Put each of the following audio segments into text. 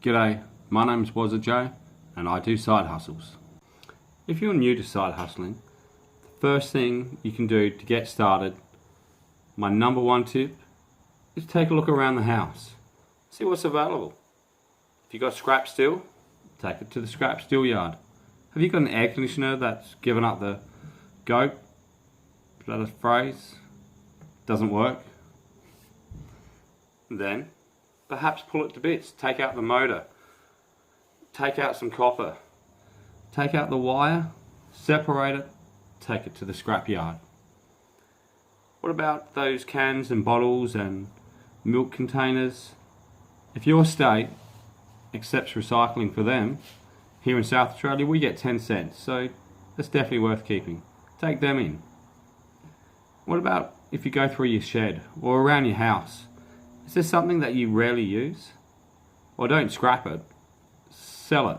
G'day, my name's Wazza Joe and I do side hustles. If you're new to side hustling, the first thing you can do to get started, my number one tip, is take a look around the house. See what's available. If you've got scrap steel, take it to the scrap steel yard. Have you got an air conditioner that's given up the goat? Is that a phrase? Doesn't work? Then perhaps pull it to bits. Take out the motor, take out some copper, take out the wire, separate it, take it to the scrap yard. What about those cans and bottles and milk containers? If your state accepts recycling for them, here in South Australia we get 10 cents, so that's definitely worth keeping. Take them in. What about if you go through your shed or around your house? Is there something that you rarely use? Well, don't scrap it, sell it.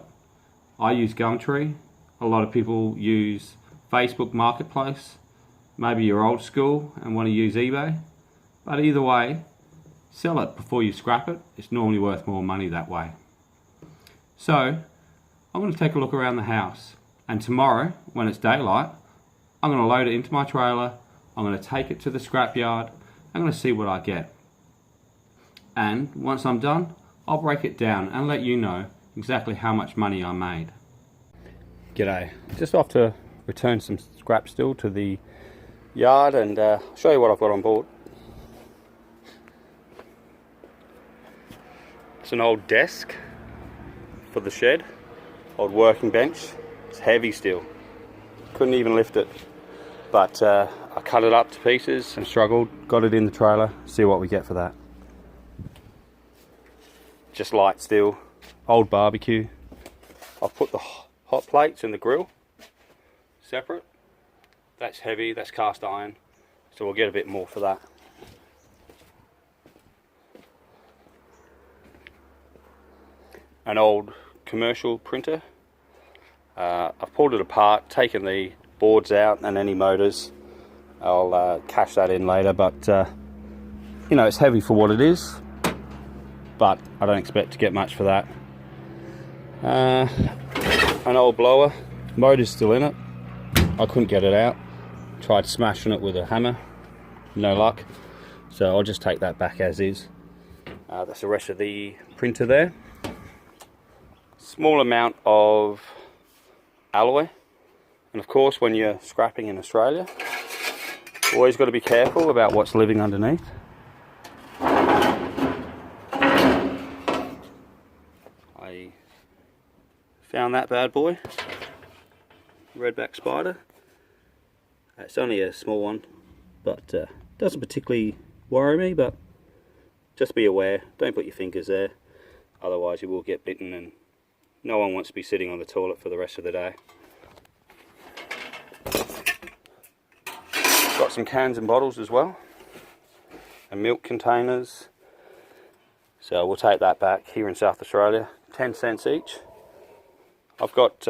I use Gumtree. A lot of people use Facebook Marketplace. Maybe you're old school and want to use eBay. But either way, sell it before you scrap it. It's normally worth more money that way. So, I'm going to take a look around the house. And tomorrow, when it's daylight, I'm going to load it into my trailer. I'm going to take it to the scrap yard. I'm going to see what I get. And once I'm done, I'll break it down and let you know exactly how much money I made. G'day, just off to return some scrap steel to the yard and show you what I've got on board. It's an old desk for the shed, old working bench. It's heavy steel, couldn't even lift it, but I cut it up to pieces and struggled, got it in the trailer, see what we get for that. Just light steel, old barbecue. I've put the hot plates in the grill separate. That's heavy, that's cast iron, so we'll get a bit more for that. An old commercial printer. I've pulled it apart, taken the boards out and any motors. I'll cash that in later, but you know, it's heavy for what it is, but I don't expect to get much for that. An old blower, motor's still in it. I couldn't get it out. Tried smashing it with a hammer, no luck. So I'll just take that back as is. That's the rest of the printer there. Small amount of alloy. And of course, when you're scrapping in Australia, always got to be careful about what's living underneath. I found that bad boy, redback spider. It's only a small one, but doesn't particularly worry me, but just be aware, don't put your fingers there, otherwise you will get bitten and no one wants to be sitting on the toilet for the rest of the day. Got some cans and bottles as well, and milk containers, so we'll take that back here in South Australia, 10 cents each. I've got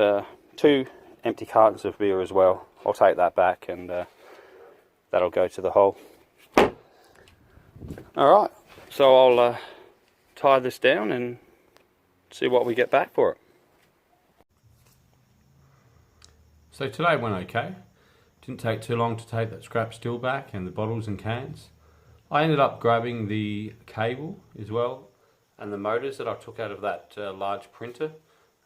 2 empty cartons of beer as well. I'll take that back and that'll go to the hole. Alright, so I'll tie this down and see what we get back for it. So today went okay. Didn't take too long to take that scrap steel back and the bottles and cans. I ended up grabbing the cable as well and the motors that I took out of that large printer,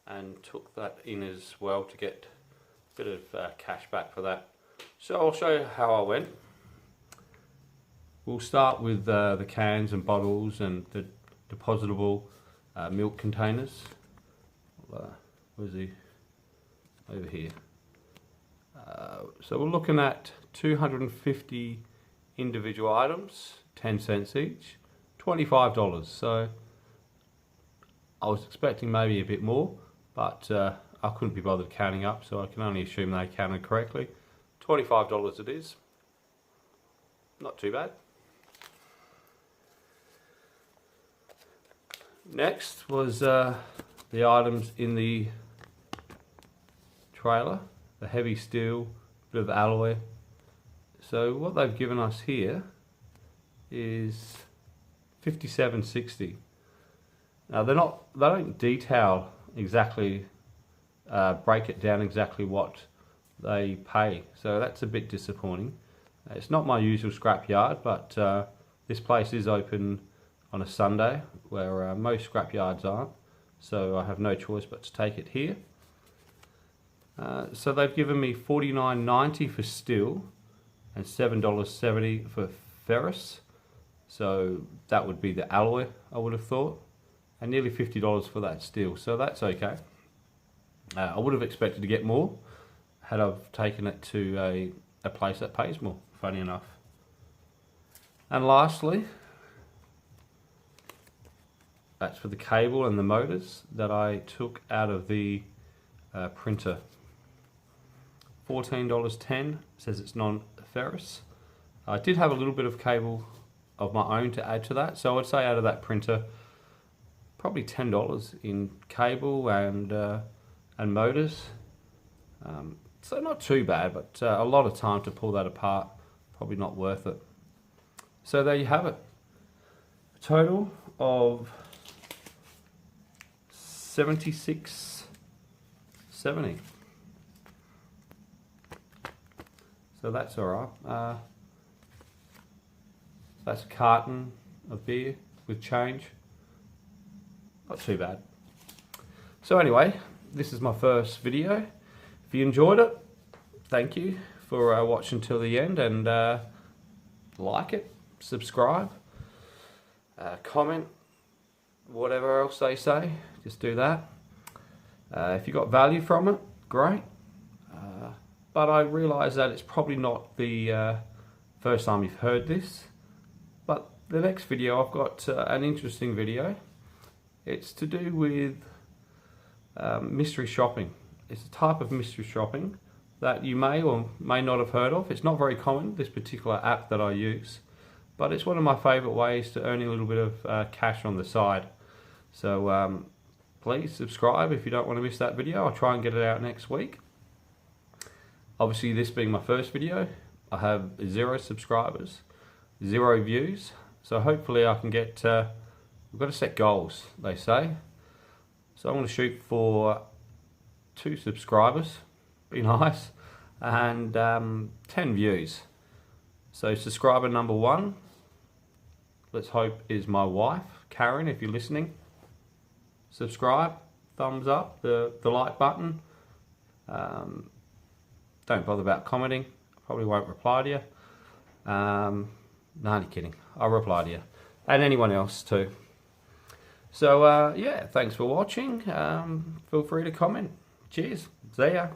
and took that in as well to get a bit of cash back for that. So I'll show you how I went. We'll start with the cans and bottles and the depositable milk containers. Where's he? Over here. So we're looking at 250 individual items, 10 cents each, $25. So I was expecting maybe a bit more, but I couldn't be bothered counting up, so I can only assume they counted correctly. $25 it is. Not too bad. Next was the items in the trailer, the heavy steel, bit of alloy. So what they've given us here is $57.60. Now they don't detail exactly, break it down exactly what they pay, so that's a bit disappointing. It's not my usual scrapyard, but this place is open on a Sunday, where most scrapyards aren't, so I have no choice but to take it here. So they've given me $49.90 for steel and $7.70 for ferrous, so that would be the alloy, I would have thought, and nearly $50 for that steel, so that's okay. I would have expected to get more had I've taken it to a place that pays more, funny enough. And lastly, that's for the cable and the motors that I took out of the printer. $14.10, says it's non-ferrous. I did have a little bit of cable of my own to add to that, so I'd say out of that printer, probably $10 in cable and motors. So not too bad, but a lot of time to pull that apart, probably not worth it. So there you have it. A total of $76.70. So that's alright. That's a carton of beer with change. Not too bad. So anyway, this is my first video. If you enjoyed it, thank you for watching till the end, and like it, subscribe, comment, whatever else they say, just do that. If you got value from it, great. But I realise that it's probably not the first time you've heard this. But the next video, I've got an interesting video. It's to do with mystery shopping. It's a type of mystery shopping that you may or may not have heard of. It's not very common, this particular app that I use, but it's one of my favourite ways to earn a little bit of cash on the side. So please subscribe if you don't want to miss that video. I'll try and get it out next week. Obviously, this being my first video, I have 0 subscribers, 0 views, so hopefully I can get, we've got to set goals, they say. So I'm going to shoot for 2 subscribers, be nice, and 10 views. So subscriber number 1, let's hope is my wife, Karen, if you're listening. Subscribe, thumbs up, the like button. Don't bother about commenting, I probably won't reply to you. No, only kidding, I'll reply to you. And anyone else too. So yeah, thanks for watching. Feel free to comment. Cheers. See ya.